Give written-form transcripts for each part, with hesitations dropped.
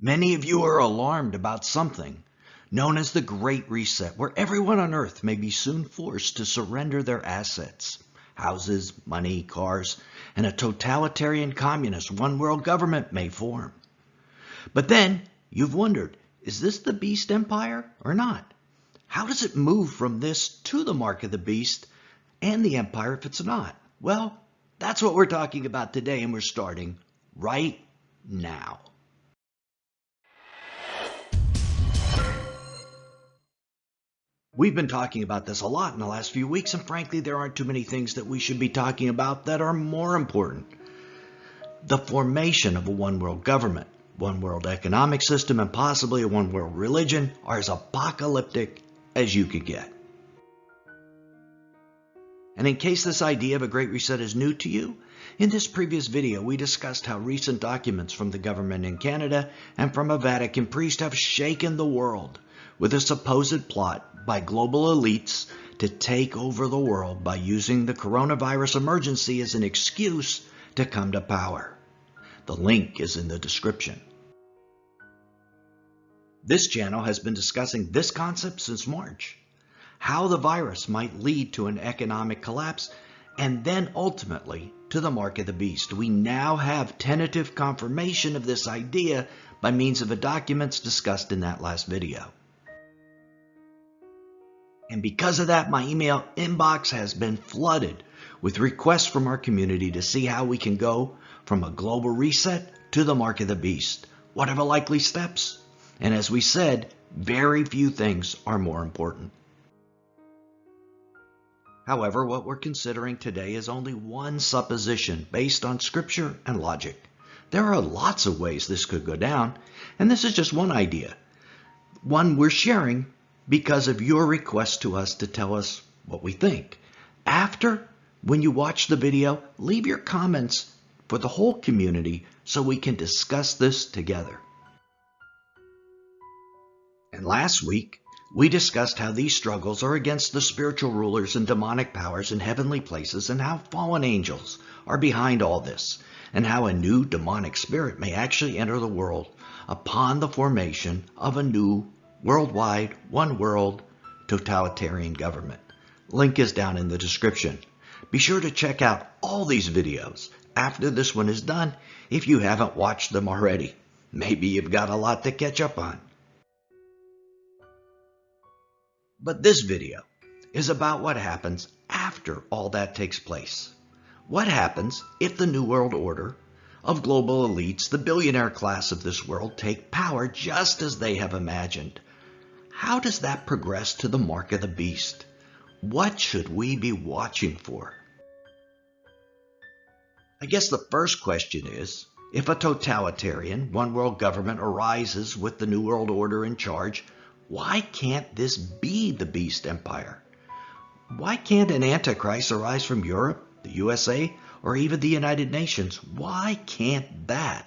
Many of you are alarmed about something known as the Great Reset, where everyone on Earth may be soon forced to surrender their assets, houses, money, cars, and a totalitarian communist one-world government may form. But then you've wondered, is this the beast empire or not? How does it move from this to the mark of the beast and the empire if it's not? Well, that's what we're talking about today, and we're starting right now. We've been talking about this a lot in the last few weeks, and frankly, there aren't too many things that we should be talking about that are more important. The formation of a one-world government, one-world economic system, and possibly a one-world religion are as apocalyptic as you could get. And in case this idea of a Great Reset is new to you, in this previous video we discussed how recent documents from the government in Canada and from a Vatican priest have shaken the world with a supposed plot by global elites to take over the world by using the coronavirus emergency as an excuse to come to power. The link is in the description. This channel has been discussing this concept since March, how the virus might lead to an economic collapse and then ultimately to the mark of the beast. We now have tentative confirmation of this idea by means of the documents discussed in that last video. And because of that, my email inbox has been flooded with requests from our community to see how we can go from a global reset to the mark of the beast. What are the likely steps? And as we said, very few things are more important. However, what we're considering today is only one supposition based on scripture and logic. There are lots of ways this could go down, and this is just one idea. One we're sharing because of your request to us to tell us what we think. After, when you watch the video, leave your comments for the whole community so we can discuss this together. And last week, we discussed how these struggles are against the spiritual rulers and demonic powers in heavenly places and how fallen angels are behind all this, and how a new demonic spirit may actually enter the world upon the formation of a new worldwide, one world, totalitarian government. Link is down in the description. Be sure to check out all these videos after this one is done if you haven't watched them already. Maybe you've got a lot to catch up on. But this video is about what happens after all that takes place. What happens if the New World Order of global elites, the billionaire class of this world, take power just as they have imagined? How does that progress to the mark of the beast? What should we be watching for? I guess the first question is, if a totalitarian one-world government arises with the New World Order in charge, why can't this be the beast empire? Why can't an antichrist arise from Europe, the USA, or even the United Nations? Why can't that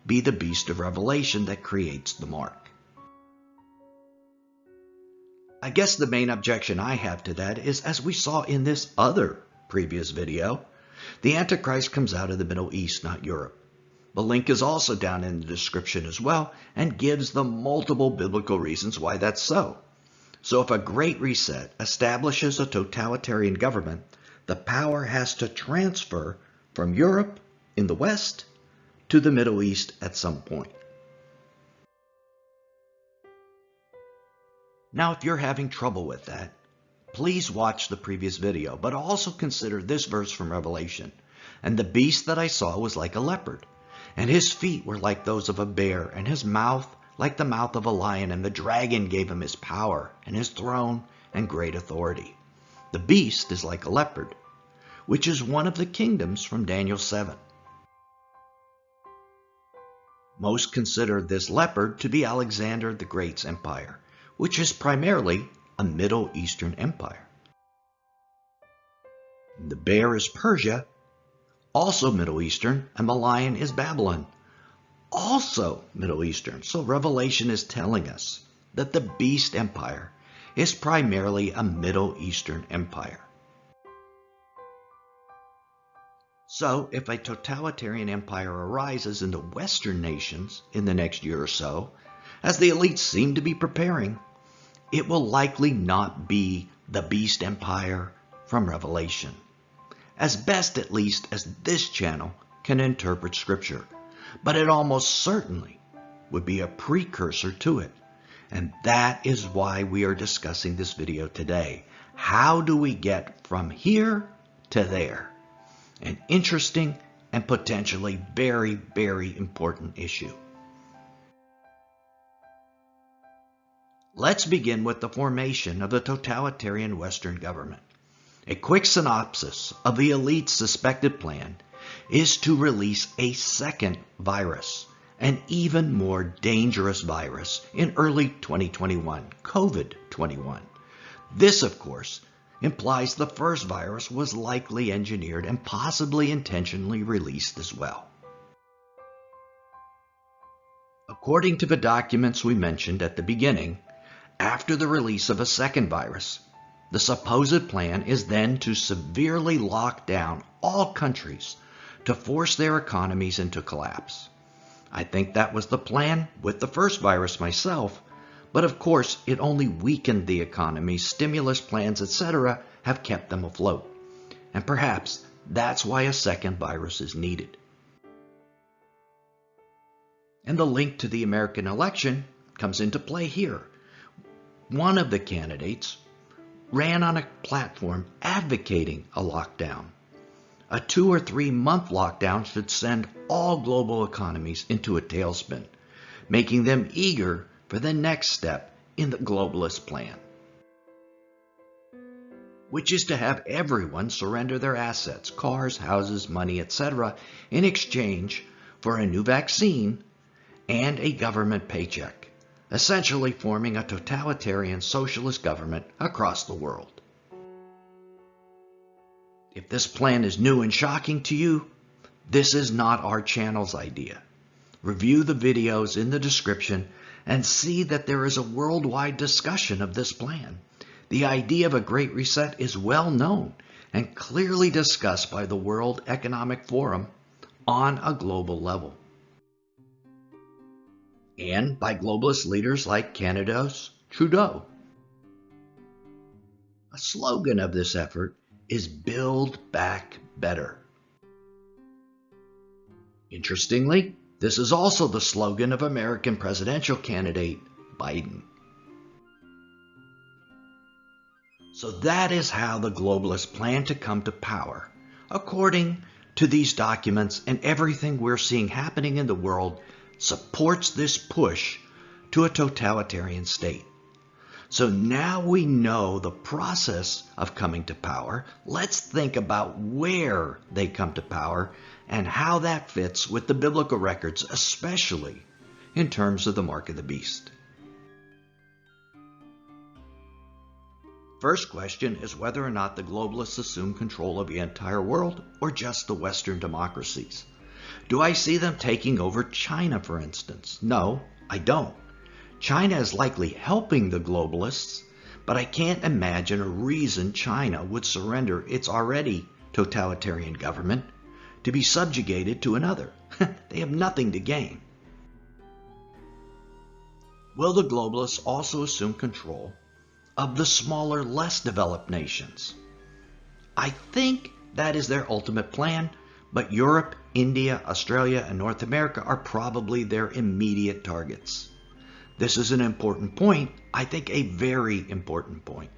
be the beast of Revelation that creates the mark? I guess the main objection I have to that is, as we saw in this other previous video, the Antichrist comes out of the Middle East, not Europe. The link is also down in the description as well and gives the multiple biblical reasons why that's so. So if a Great Reset establishes a totalitarian government, the power has to transfer from Europe in the West to the Middle East at some point. Now, if you're having trouble with that, please watch the previous video, but also consider this verse from Revelation. And the beast that I saw was like a leopard, and his feet were like those of a bear, and his mouth like the mouth of a lion, and the dragon gave him his power, and his throne, and great authority. The beast is like a leopard, which is one of the kingdoms from Daniel 7. Most consider this leopard to be Alexander the Great's empire, which is primarily a Middle Eastern empire. The bear is Persia, also Middle Eastern, and the lion is Babylon, also Middle Eastern. So Revelation is telling us that the beast empire is primarily a Middle Eastern empire. So, if a totalitarian empire arises in the Western nations in the next year or so, as the elites seem to be preparing, it will likely not be the beast empire from Revelation, as best at least as this channel can interpret Scripture, but it almost certainly would be a precursor to it. And that is why we are discussing this video today. How do we get from here to there? An interesting and potentially very, very important issue. Let's begin with the formation of the totalitarian Western government. A quick synopsis of the elite's suspected plan is to release a second virus, an even more dangerous virus, in early 2021, COVID-21. This, of course, implies the first virus was likely engineered and possibly intentionally released as well. According to the documents we mentioned at the beginning, after the release of a second virus, the supposed plan is then to severely lock down all countries to force their economies into collapse. I think that was the plan with the first virus myself, but of course it only weakened the economy. Stimulus plans, etc. have kept them afloat. And perhaps that's why a second virus is needed. And the link to the American election comes into play here. One of the candidates ran on a platform advocating a lockdown. A 2 or 3 month lockdown should send all global economies into a tailspin, making them eager for the next step in the globalist plan, which is to have everyone surrender their assets, cars, houses, money, etc., in exchange for a new vaccine and a government paycheck, essentially forming a totalitarian socialist government across the world. If this plan is new and shocking to you, this is not our channel's idea. Review the videos in the description and see that there is a worldwide discussion of this plan. The idea of a Great Reset is well known and clearly discussed by the World Economic Forum on a global level, and by globalist leaders like Canada's Trudeau. A slogan of this effort is Build Back Better. Interestingly, this is also the slogan of American presidential candidate Biden. So that is how the globalists plan to come to power. According to these documents, and everything we're seeing happening in the world supports this push to a totalitarian state. So now we know the process of coming to power. Let's think about where they come to power and how that fits with the biblical records, especially in terms of the mark of the beast. First question is whether or not the globalists assume control of the entire world or just the Western democracies. Do I see them taking over China, for instance? No, I don't. China is likely helping the globalists, but I can't imagine a reason China would surrender its already totalitarian government to be subjugated to another. They have nothing to gain. Will the globalists also assume control of the smaller, less developed nations? I think that is their ultimate plan, but Europe, India, Australia, and North America are probably their immediate targets. This is an important point, I think a very important point.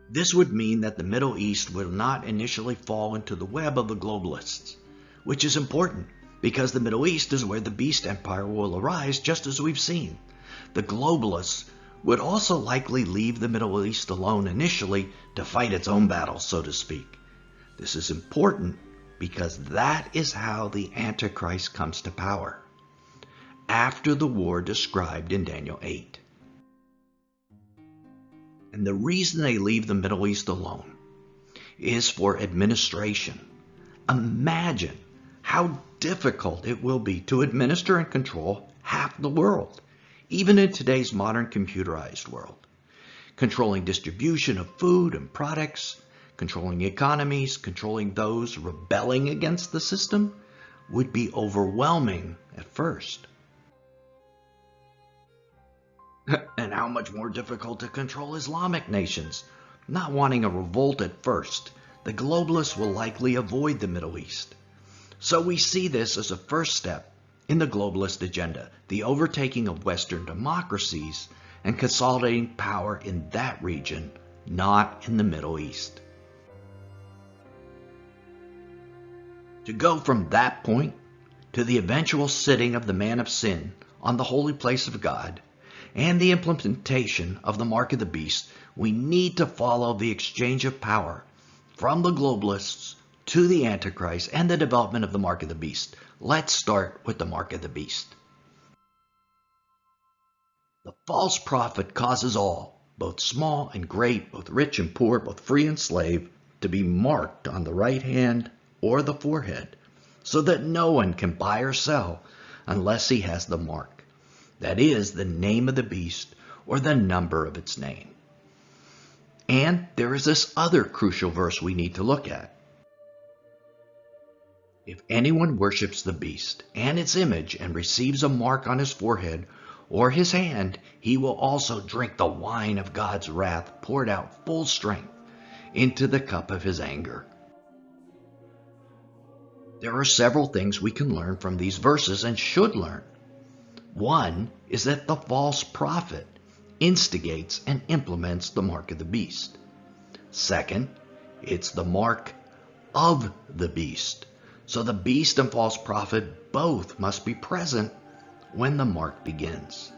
This would mean that the Middle East will not initially fall into the web of the globalists, which is important because the Middle East is where the beast empire will arise, just as we've seen. The globalists would also likely leave the Middle East alone initially to fight its own battles, so to speak. This is important because that is how the Antichrist comes to power, after the war described in Daniel 8. And the reason they leave the Middle East alone is for administration. Imagine how difficult it will be to administer and control half the world, even in today's modern computerized world. Controlling distribution of food and products, controlling economies, controlling those rebelling against the system, would be overwhelming at first. And how much more difficult to control Islamic nations? Not wanting a revolt at first, the globalists will likely avoid the Middle East. So we see this as a first step in the globalist agenda, the overtaking of Western democracies and consolidating power in that region, not in the Middle East. To go from that point to the eventual sitting of the man of sin on the holy place of God and the implementation of the mark of the beast, we need to follow the exchange of power from the globalists to the Antichrist and the development of the mark of the beast. Let's start with the mark of the beast. The false prophet causes all, both small and great, both rich and poor, both free and slave, to be marked on the right hand or the forehead, so that no one can buy or sell unless he has the mark, that is, the name of the beast or the number of its name. And there is this other crucial verse we need to look at. If anyone worships the beast and its image and receives a mark on his forehead or his hand, he will also drink the wine of God's wrath poured out full strength into the cup of his anger. There are several things we can learn from these verses and should learn. One is that the false prophet instigates and implements the mark of the beast. Second, it's the mark of the beast. So the beast and false prophet both must be present when the mark begins.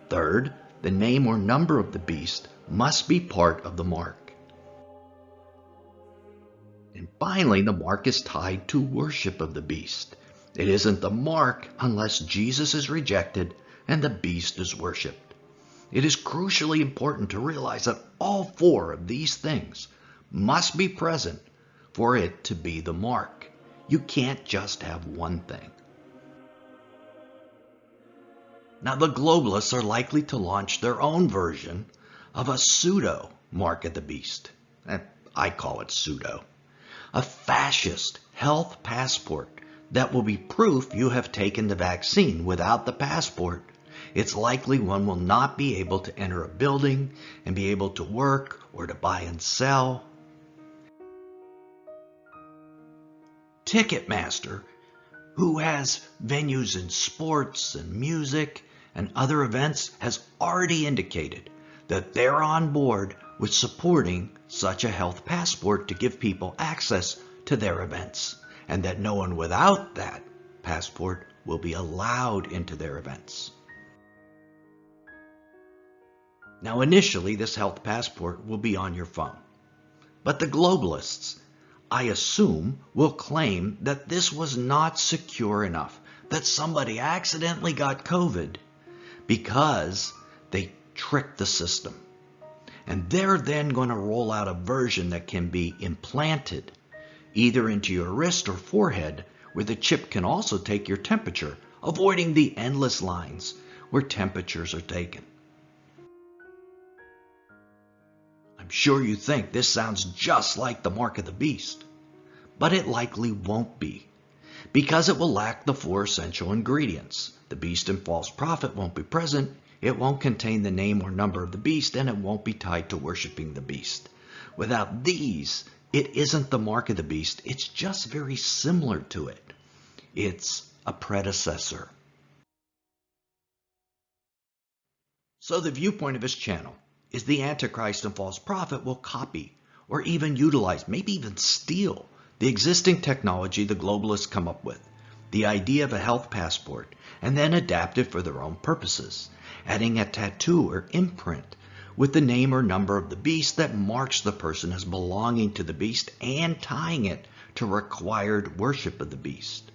Third, the name or number of the beast must be part of the mark. And finally, the mark is tied to worship of the beast. It isn't the mark unless Jesus is rejected and the beast is worshipped. It is crucially important to realize that all four of these things must be present for it to be the mark. You can't just have one thing. Now, the globalists are likely to launch their own version of a pseudo mark of the beast. I call it pseudo. A fascist health passport that will be proof you have taken the vaccine. Without the passport, it's likely one will not be able to enter a building and be able to work or to buy and sell. Ticketmaster, who has venues in sports and music and other events, has already indicated that they're on board with supporting such a health passport to give people access to their events, and that no one without that passport will be allowed into their events. Now, initially, this health passport will be on your phone, but the globalists, I assume, will claim that this was not secure enough, that somebody accidentally got COVID because they tricked the system. And they're then going to roll out a version that can be implanted either into your wrist or forehead, where the chip can also take your temperature, avoiding the endless lines where temperatures are taken. I'm sure you think this sounds just like the mark of the beast, but it likely won't be, because it will lack the four essential ingredients. The beast and false prophet won't be present, it won't contain the name or number of the beast, and it won't be tied to worshiping the beast. Without these, it isn't the mark of the beast, it's just very similar to it. It's a predecessor. So the viewpoint of his channel is the Antichrist and false prophet will copy or even utilize, maybe even steal, the existing technology the globalists come up with, the idea of a health passport, and then adapt it for their own purposes, adding a tattoo or imprint with the name or number of the beast that marks the person as belonging to the beast and tying it to required worship of the beast.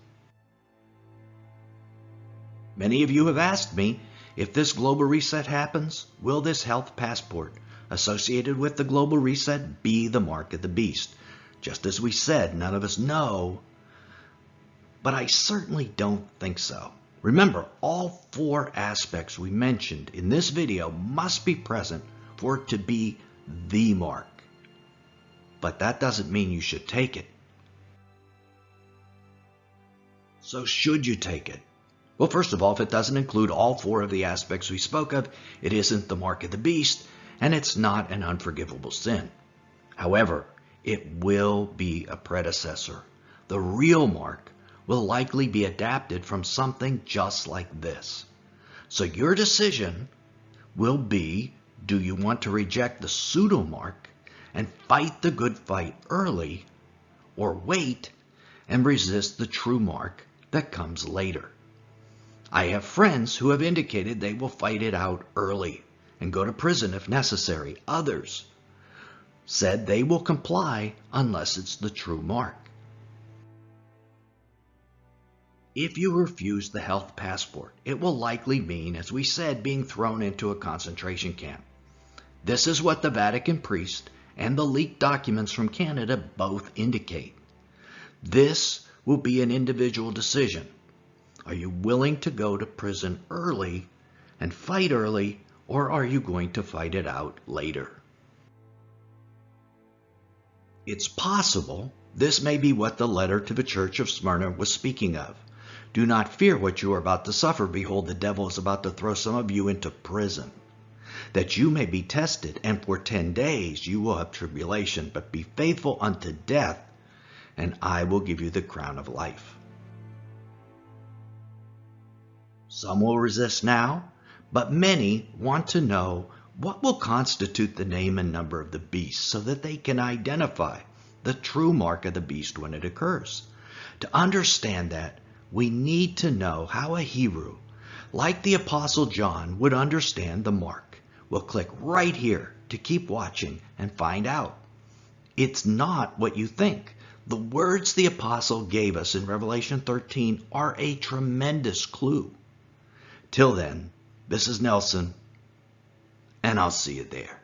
Many of you have asked me, if this global reset happens, will this health passport associated with the global reset be the mark of the beast? Just as we said, none of us know, but I certainly don't think so. Remember, all four aspects we mentioned in this video must be present for it to be the mark. but that doesn't mean you should take it. So should you take it? Well, first of all, if it doesn't include all four of the aspects we spoke of, it isn't the mark of the beast, and it's not an unforgivable sin. However, it will be a predecessor. The real mark will likely be adapted from something just like this. So your decision will be, do you want to reject the pseudo mark and fight the good fight early, or wait and resist the true mark that comes later? I have friends who have indicated they will fight it out early and go to prison if necessary. Others said they will comply unless it's the true mark. If you refuse the health passport, it will likely mean, as we said, being thrown into a concentration camp. This is what the Vatican priest and the leaked documents from Canada both indicate. This will be an individual decision. Are you willing to go to prison early and fight early, or are you going to fight it out later? It's possible this may be what the letter to the church of Smyrna was speaking of. Do not fear what you are about to suffer. Behold, the devil is about to throw some of you into prison, that you may be tested, and for 10 days you will have tribulation. But be faithful unto death, and I will give you the crown of life. Some will resist now, but many want to know what will constitute the name and number of the beast so that they can identify the true mark of the beast when it occurs. To understand that, we need to know how a Hebrew, like the Apostle John, would understand the mark. We'll click right here to keep watching and find out. It's not what you think. The words the Apostle gave us in Revelation 13 are a tremendous clue. Till then, this is Nelson, and I'll see you there.